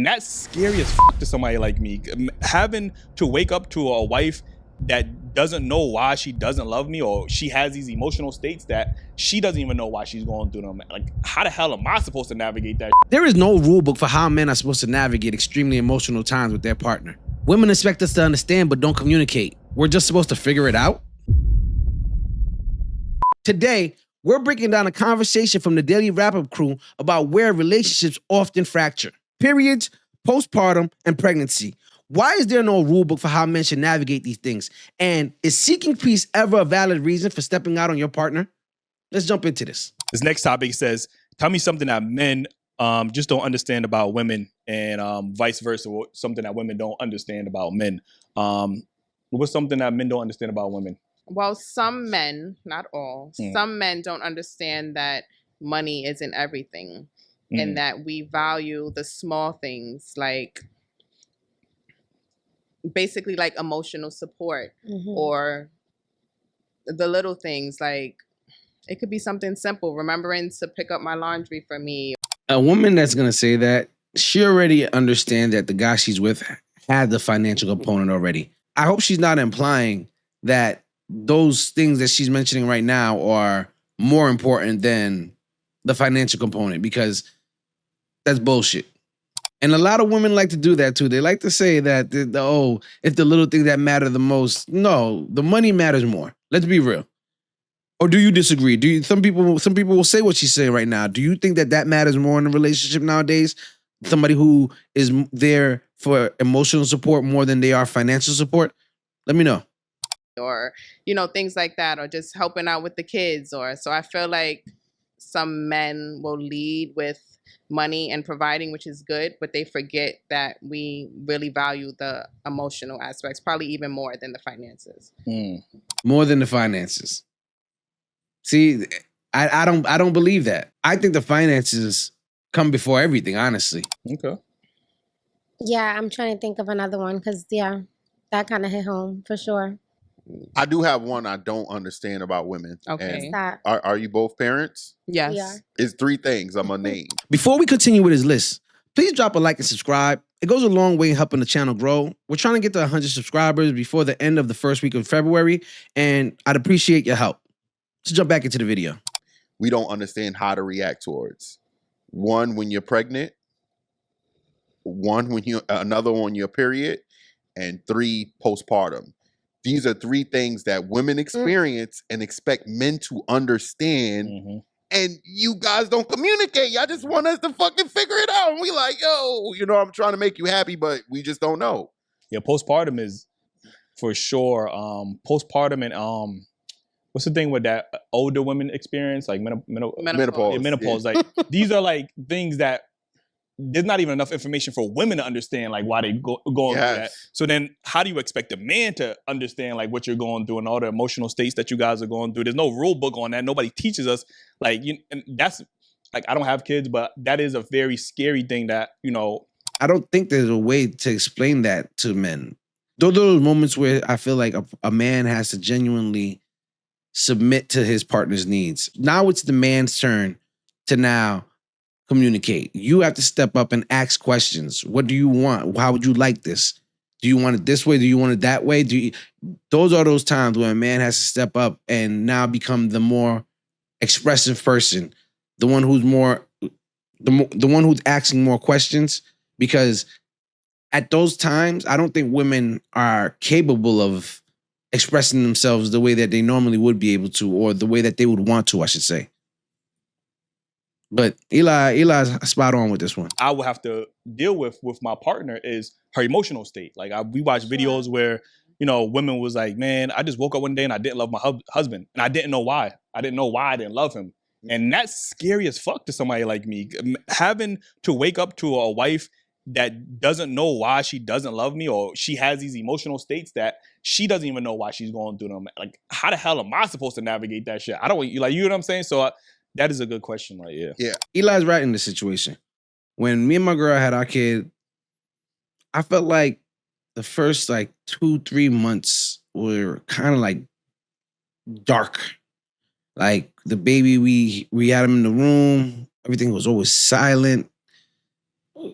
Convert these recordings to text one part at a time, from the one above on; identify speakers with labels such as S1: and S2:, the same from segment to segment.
S1: that's scary as to somebody like me. Having to wake up to a wife that doesn't know why she doesn't love me, or she has these emotional states that she doesn't even know why she's going through them. Like, how the hell am I supposed to navigate that?
S2: There is no rule book for how men are supposed to navigate extremely emotional times with their partner. Women expect us to understand but don't communicate. We're just supposed to figure it out. Today, we're breaking down a conversation from the Daily Wrap-Up crew about where relationships often fracture. Periods, postpartum, and pregnancy. Why is there no rule book for how men should navigate these things? And is seeking peace ever a valid reason for stepping out on your partner? Let's jump into this.
S1: This next topic says, tell me something that men just don't understand about women, and vice versa, something that women don't understand about men. What's something that men don't understand about women?
S3: Well, some men, not all, some men don't understand that money isn't everything and that we value the small things, like basically like emotional support or the little things, like it could be something simple, remembering to pick up my laundry for me.
S2: A woman that's going to say that, she already understands that the guy she's with had the financial component already. I hope she's not implying that those things that she's mentioning right now are more important than the financial component, because that's bullshit. And a lot of women like to do that too. They like to say that, it's the little things that matter the most. No, the money matters more. Let's be real. Or do you disagree? Some people will say what she's saying right now. Do you think that matters more in a relationship nowadays? Somebody who is there for emotional support more than they are financial support? Let me know.
S3: Or, things like that, or just helping out with the kids. So I feel like some men will lead with money and providing, which is good, but they forget that we really value the emotional aspects, probably even more than the finances.
S2: More than the finances. See, I don't believe that. I think the finances come before everything, honestly.
S1: Okay.
S4: Yeah, I'm trying to think of another one because, that kind of hit home for sure.
S5: I do have one I don't understand about women.
S3: Okay.
S4: That.
S5: Are you both parents?
S3: Yes.
S4: We are.
S5: It's 3 things I'm gonna name.
S2: Before we continue with his list, please drop a like and subscribe. It goes a long way in helping the channel grow. We're trying to get to 100 subscribers before the end of the first week of February, and I'd appreciate your help. Let's jump back into the video.
S5: We don't understand how to react towards. 1, when you're pregnant. 1, another on your period, and 3, postpartum. These are 3 things that women experience and expect men to understand. And you guys don't communicate. Y'all just want us to fucking figure it out. And we like, yo, I'm trying to make you happy, but we just don't know.
S1: Yeah, postpartum is for sure. Postpartum and what's the thing with that older women experience, like menopause?
S5: Menopause.
S1: Menopause. Like, these are like things that there's not even enough information for women to understand, like, why they going through that. So then how do you expect a man to understand, like, what you're going through and all the emotional states that you guys are going through? There's no rule book on that. Nobody teaches us. Like, and that's, like, I don't have kids, but that is a very scary thing that,
S2: I don't think there's a way to explain that to men. Those are those moments where I feel like a man has to genuinely submit to his partner's needs. Now it's the man's turn to now communicate. You have to step up and ask questions. What do you want? How would you like this? Do you want it this way? Do you want it that way? Those are those times when a man has to step up and now become the more expressive person, the one who's more, the one who's asking more questions. Because at those times, I don't think women are capable of expressing themselves the way that they normally would be able to, or the way that they would want to, I should say. But Eli's spot on with this one.
S1: I would have to deal with my partner is her emotional state. Like, we watch videos where, women was like, man, I just woke up one day and I didn't love my husband. And I didn't know why. I didn't know why I didn't love him. And that's scary as fuck to somebody like me. Having to wake up to a wife that doesn't know why she doesn't love me, or she has these emotional states that she doesn't even know why she's going through them. Like, how the hell am I supposed to navigate that shit? You know what I'm saying? So that is a good question. Like, yeah.
S2: Eli's right in the situation. When me and my girl had our kid, I felt like the first 2-3 months were kind of like dark. Like, the baby, we had him in the room. Everything was always silent.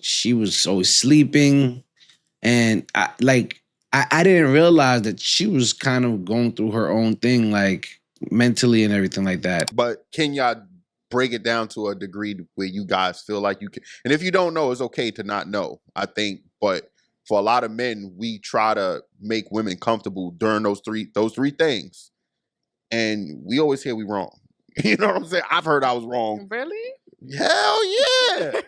S2: she was always sleeping. And I didn't realize that she was kind of going through her own thing, like mentally and everything like that.
S5: But can y'all break it down to a degree where you guys feel like you can? And if you don't know, it's okay to not know, I think. But for a lot of men, we try to make women comfortable during those three things, and we always hear we wrong. You know what I'm saying? I've heard I was wrong.
S3: Really?
S5: Hell yeah!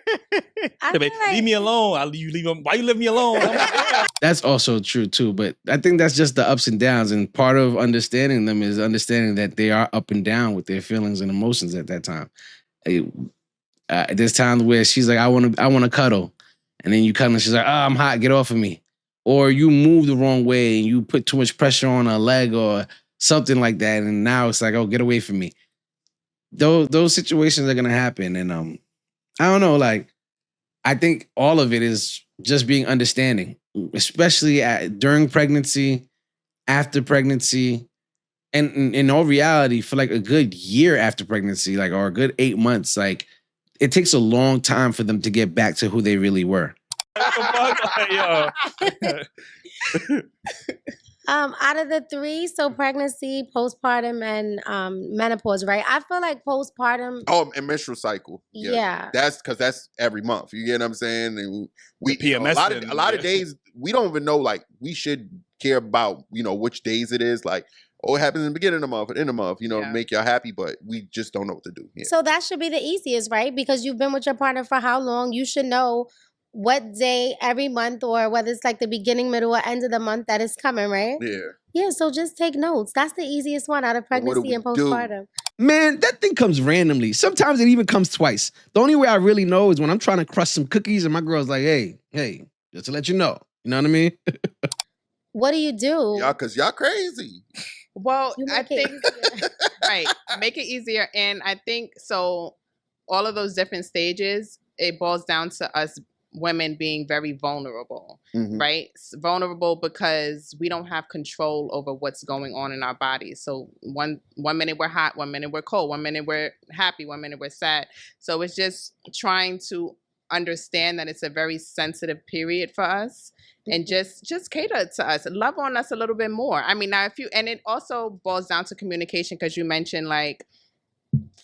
S4: I feel
S1: Leave me alone. You leave him. Why you leave me alone? I'm like, "Damn."
S2: That's also true too. But I think that's just the ups and downs. And part of understanding them is understanding that they are up and down with their feelings and emotions at that time. There's times where she's like, I want to cuddle. And then you cuddle and she's like, oh, I'm hot, get off of me. Or you move the wrong way and you put too much pressure on her leg or something like that. And now it's like, oh, get away from me. Those situations are gonna happen. And I don't know, like, I think all of it is just being understanding, especially during pregnancy, after pregnancy, and in all reality, for like a good year after pregnancy, like, or a good 8 months, like, it takes a long time for them to get back to who they really were.
S1: What the fuck? Like, yo.
S4: Out of the three, so pregnancy, postpartum, and menopause, right? I feel like postpartum.
S5: Oh, and menstrual cycle.
S4: Yeah.
S5: That's because that's every month. You get what I'm saying? And we
S1: The PMS
S5: a lot of days we don't even know. Like, we should care about which days it is. Like, oh, it happens in the beginning of the month, end of the month.
S3: Yeah.
S5: Make y'all happy, but we just don't know what to do. Yeah.
S4: So that should be the easiest, right? Because you've been with your partner for how long? You should know what day every month, or whether it's like the beginning, middle, or end of the month that is coming, right?
S5: Yeah.
S4: Yeah, so just take notes. That's the easiest one out of
S5: But what do
S4: pregnancy
S5: we
S4: and
S5: do?
S4: postpartum.
S2: Man, that thing comes randomly. Sometimes it even comes twice. The only way I really know is when I'm trying to crush some cookies and my girl's like, hey, just to let you know. You know what I mean?
S4: What do you do?
S5: Y'all, because y'all crazy.
S3: Well,
S4: You
S3: I
S4: make it
S3: think
S4: easier.
S3: right, make it easier, and I think so. All of those different stages, it boils down to us women being very vulnerable,
S5: Mhm.
S3: right? Vulnerable because we don't have control over what's going on in our bodies. So one minute we're hot, 1 minute we're cold, 1 minute we're happy, 1 minute we're sad. So it's just trying to understand that it's a very sensitive period for us, and just cater to us, love on us a little bit more. I mean, now and it also boils down to communication, because you mentioned like,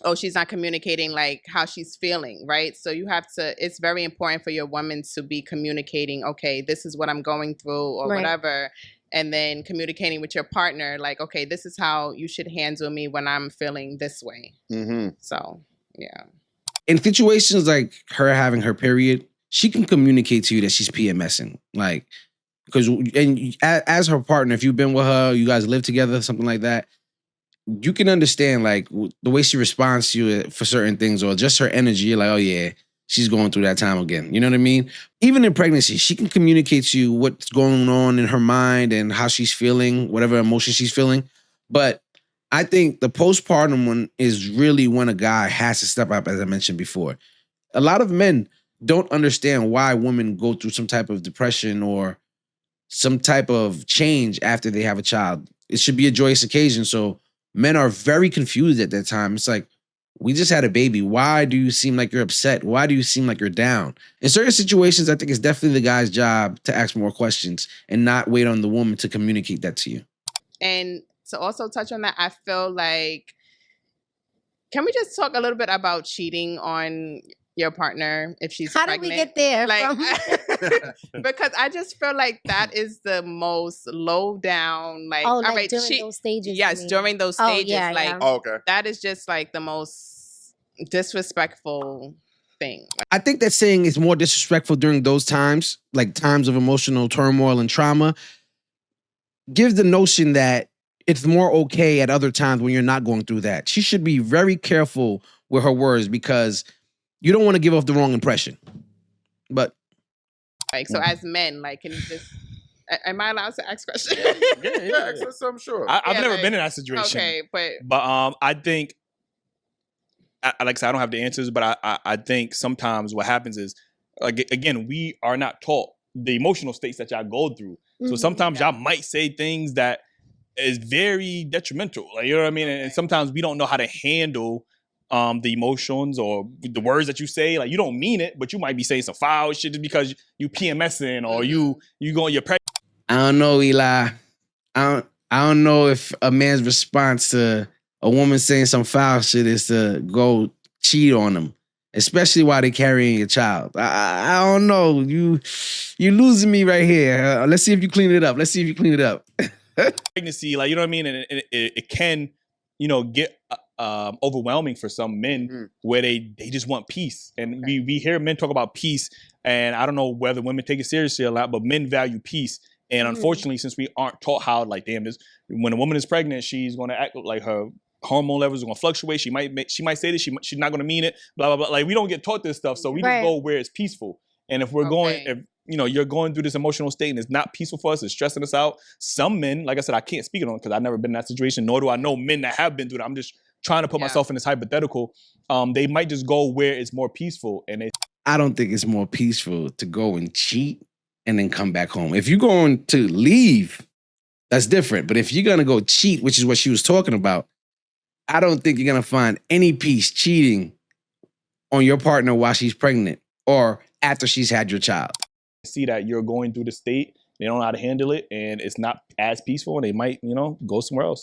S3: oh, she's not communicating like how she's feeling, right? So it's very important for your woman to be communicating, okay, this is what I'm going through, or
S4: Right.
S3: whatever. And then communicating with your partner, like, okay, this is how you should handle me when I'm feeling this way.
S5: Mm-hmm.
S3: So, yeah.
S2: In situations like her having her period, she can communicate to you that she's PMSing. Like, because as her partner, if you've been with her, you guys live together, something like that, you can understand like the way she responds to you for certain things, or just her energy. You're like, oh yeah, she's going through that time again. You know what I mean? Even in pregnancy, she can communicate to you what's going on in her mind and how she's feeling, whatever emotion she's feeling. But I think the postpartum one is really when a guy has to step up, as I mentioned before. A lot of men don't understand why women go through some type of depression or some type of change after they have a child. It should be a joyous occasion. So men are very confused at that time. It's like, we just had a baby. Why do you seem like you're upset? Why do you seem like you're down? In certain situations, I think it's definitely the guy's job to ask more questions and not wait on the woman to communicate that to you.
S3: And to also touch on that, I feel like, can we just talk a little bit about cheating on your partner if she's
S4: How
S3: pregnant?
S4: did we get there?
S3: Because I just feel like that is the most low down, like,
S4: Oh,
S3: all
S4: like
S3: right,
S4: during those stages. you
S3: yes,
S4: mean?
S3: during those
S4: Oh,
S3: stages,
S4: yeah,
S3: like,
S4: yeah.
S5: Oh, okay.
S3: that is just like the most disrespectful thing.
S2: I think that saying is more disrespectful during those times, like times of emotional turmoil and trauma, gives the notion that it's more okay at other times when you're not going through that. She should be very careful with her words because you don't want to give off the wrong impression. But
S3: Like, so as men, like, can you just, am I allowed to ask questions?
S5: Yeah, so I'm sure.
S1: I've
S3: Yeah,
S1: never
S3: like,
S1: been in that situation.
S3: Okay, but
S1: I think, like I said, I don't have the answers, but I think sometimes what happens is, like, again, we are not taught the emotional states that y'all go through. So
S4: Mhm.
S1: sometimes
S3: Yeah.
S1: y'all might say things that is very detrimental. Like, you know what I mean? And sometimes we don't know how to handle the emotions or the words that you say. Like, you don't mean it, but you might be saying some foul shit just because you PMSing or you going, you're pregnant.
S2: I don't know, Eli. I don't know if a man's response to a woman saying some foul shit is to go cheat on them, especially while they're carrying a child. I don't know. You losing me right here. Let's see if you clean it up.
S1: Pregnancy, like, you know what I mean? And it can, get overwhelming for some men where they just want peace. And we hear men talk about peace, and I don't know whether women take it seriously a lot, but men value peace. And unfortunately, since we aren't taught how, like, damn, this, when a woman is pregnant, she's going to act like her hormone levels are going to fluctuate. She might say this, she's not going to mean it, blah, blah, blah. Like, we don't get taught this stuff. So we just go where it's peaceful. And if we're going, you're going through this emotional state and it's not peaceful for us, it's stressing us out. Some men, like I said, I can't speak on it because I've never been in that situation, nor do I know men that have been through that. I'm just trying to put myself in this hypothetical. They might just go where it's more peaceful. And
S2: I don't think it's more peaceful to go and cheat and then come back home. If you're going to leave, that's different. But if you're going to go cheat, which is what she was talking about, I don't think you're going to find any peace cheating on your partner while she's pregnant or after she's had your child.
S1: See that you're going through the state, they don't know how to handle it, and it's not as peaceful, and they might, go somewhere else.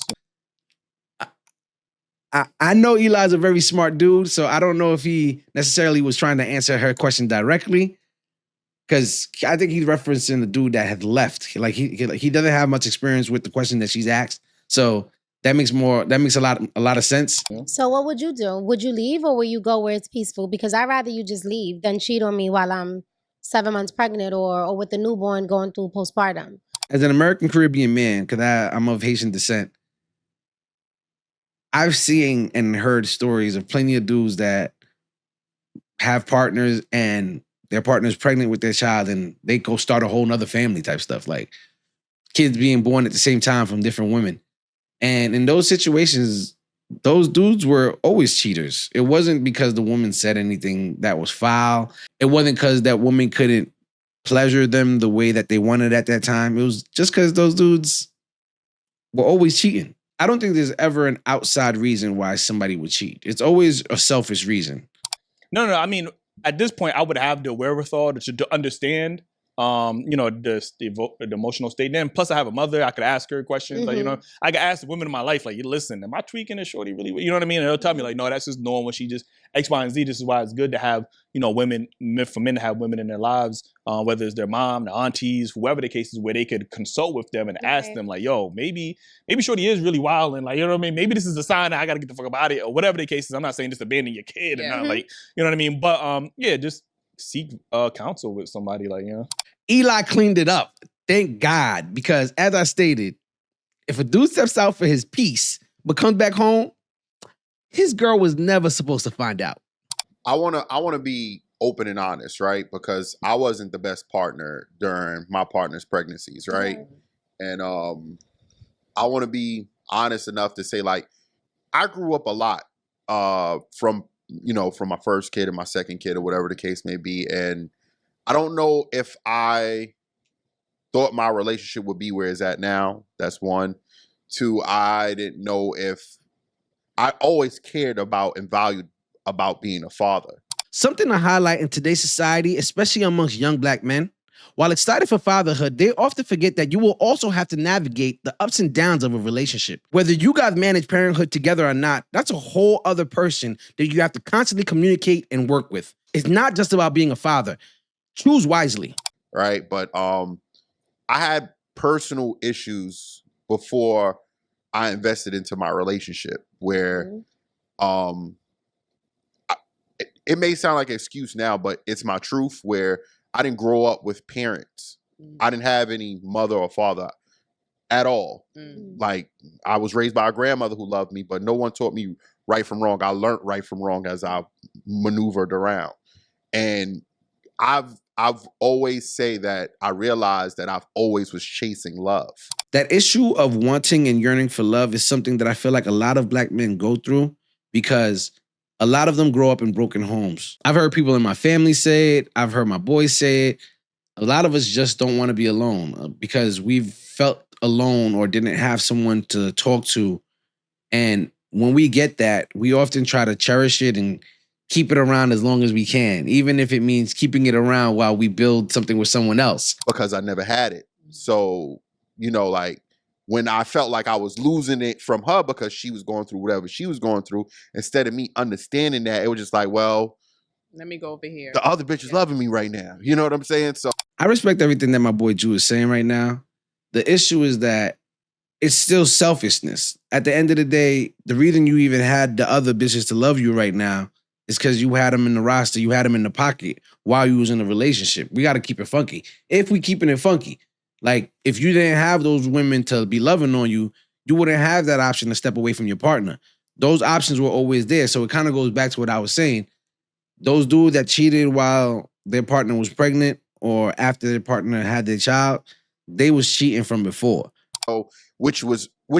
S2: I know Eli's a very smart dude, so I don't know if he necessarily was trying to answer her question directly, because I think he's referencing the dude that had left. Like he doesn't have much experience with the question that she's asked, so that makes a lot of sense.
S4: So what would you do? Would you leave or will you go where it's peaceful? Because I'd rather you just leave than cheat on me while I'm 7 months pregnant or with a newborn going through postpartum.
S2: As an American Caribbean man, because I'm of Haitian descent, I've seen and heard stories of plenty of dudes that have partners and their partner's pregnant with their child and they go start a whole nother family type stuff, like kids being born at the same time from different women. And in those situations, those dudes were always cheaters. It wasn't because the woman said anything that was foul. It wasn't because that woman couldn't pleasure them the way that they wanted at that time. It was just because those dudes were always cheating. I don't think there's ever an outside reason why somebody would cheat. It's always a selfish reason.
S1: No. I mean, at this point, I would have the wherewithal to understand, the emotional state. Then, plus, I have a mother. I could ask her questions. Like, I could ask the women in my life, like, listen, am I tweaking this shorty really? You know what I mean? And they'll tell me, like, no, that's just normal. She just X, Y, and Z. This is why it's good to have, women, for men to have women in their lives, whether it's their mom, their aunties, whoever the case is, where they could consult with them and ask them, like, yo, maybe shorty is really wild, and, like, you know what I mean? Maybe this is a sign that I got to get the fuck about it, or whatever the case is. I'm not saying just abandon your kid and not, like, you know what I mean? But just seek counsel with somebody, like,
S2: Eli cleaned it up. Thank God. Because as I stated, if a dude steps out for his peace but comes back home, his girl was never supposed to find out.
S5: I wanna be open and honest, right? Because I wasn't the best partner during my partner's pregnancies, right? And I want to be honest enough to say, like, I grew up a lot from my first kid and my second kid or whatever the case may be. And I don't know if I thought my relationship would be where it's at now. That's one. Two, I didn't know if I always cared about and valued about being a father.
S2: Something to highlight in today's society, especially amongst young Black men. While excited for fatherhood, they often forget that you will also have to navigate the ups and downs of a relationship. Whether you guys manage parenthood together or not, that's a whole other person that you have to constantly communicate and work with. It's not just about being a father. Choose wisely.
S5: Right. But I had personal issues before I invested into my relationship where it may sound like an excuse now, but it's my truth, where I didn't grow up with parents. I didn't have any mother or father at all. Like, I was raised by a grandmother who loved me, but no one taught me right from wrong. I learned right from wrong as I maneuvered around. And I've always say that I realized that I've always was chasing love.
S2: That issue of wanting and yearning for love is something that I feel like a lot of Black men go through because a lot of them grow up in broken homes. I've heard people in my family say it. I've heard my boys say it. A lot of us just don't want to be alone because we've felt alone or didn't have someone to talk to. And when we get that, we often try to cherish it and keep it around as long as we can, even if it means keeping it around while we build something with someone else.
S5: Because I never had it. So, you know, like when I felt like I was losing it from her because she was going through whatever she was going through, instead of me understanding that, it was just like, well,
S3: Let me go over here.
S5: the other bitch is loving me right now. You know what I'm saying? So
S2: I respect everything that my boy Jew is saying right now. The issue is that it's still selfishness. At the end of the day, the reason you even had the other bitches to love you right now is because you had them in the roster, you had them in the pocket while you was in a relationship. We got to keep it funky. If we keeping it funky, like if you didn't have those women to be loving on you, you wouldn't have that option to step away from your partner. Those options were always there. So it kind of goes back to what I was saying. Those dudes that cheated while their partner was pregnant or after their partner had their child, they was cheating from before.
S5: which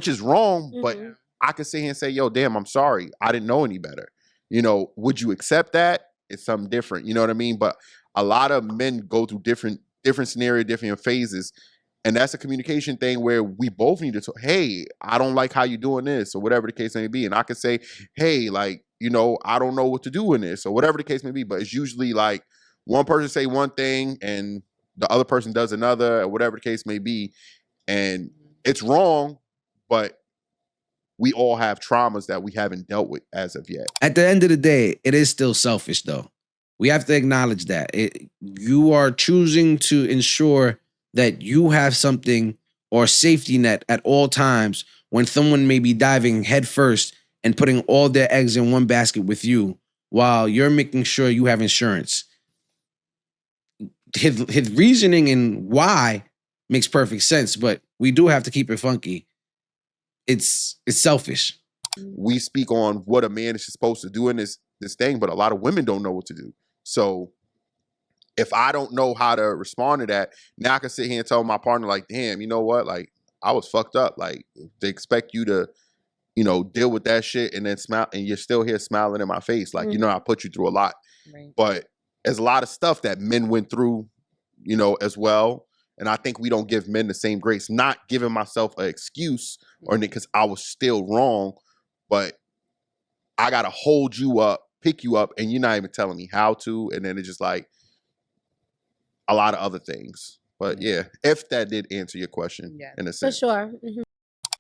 S5: is wrong, but
S4: Mhm.
S5: I could sit here and say, yo, damn, I'm sorry. I didn't know any better. You know, would you accept that? It's something different. You know what I mean? But a lot of men go through different scenarios, different phases. And that's a communication thing where we both need to talk, hey, I don't like how you're doing this, or whatever the case may be. And I could say, hey, like, you know, I don't know what to do in this, or whatever the case may be. But it's usually like one person say one thing and the other person does another, or whatever the case may be. And it's wrong, but we all have traumas that we haven't dealt with as of yet.
S2: At the end of the day, it is still selfish, though. We have to acknowledge that. You are choosing to ensure that you have something or safety net at all times when someone may be diving headfirst and putting all their eggs in one basket with you while you're making sure you have insurance. His reasoning and why makes perfect sense, but we do have to keep it funky. It's selfish.
S5: We speak on what a man is supposed to do in this thing, but a lot of women don't know what to do. So if I don't know how to respond to that, now I can sit here and tell my partner, like, damn, you know what? Like, I was fucked up. Like, they expect you to, you know, deal with that shit and then smile, and you're still here smiling in my face. Like, you know, I put you through a lot.
S3: Right.
S5: But there's a lot of stuff that men went through, you know, as well. And I think we don't give men the same grace. Not giving myself an excuse or because I was still wrong, but I gotta hold you up, pick you up, and you're not even telling me how to. And then it's just like a lot of other things. But yeah, if that did answer your question in a
S4: For
S5: sense.
S4: sure. Mhm.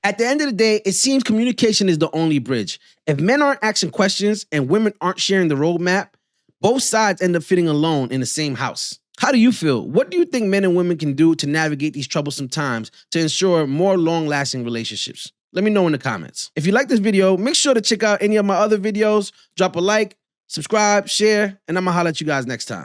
S2: At the end of the day, it seems communication is the only bridge. If men aren't asking questions and women aren't sharing the roadmap, both sides end up feeling alone in the same house. How do you feel? What do you think men and women can do to navigate these troublesome times to ensure more long-lasting relationships? Let me know in the comments. If you like this video, make sure to check out any of my other videos, drop a like, subscribe, share, and I'm gonna holler at you guys next time.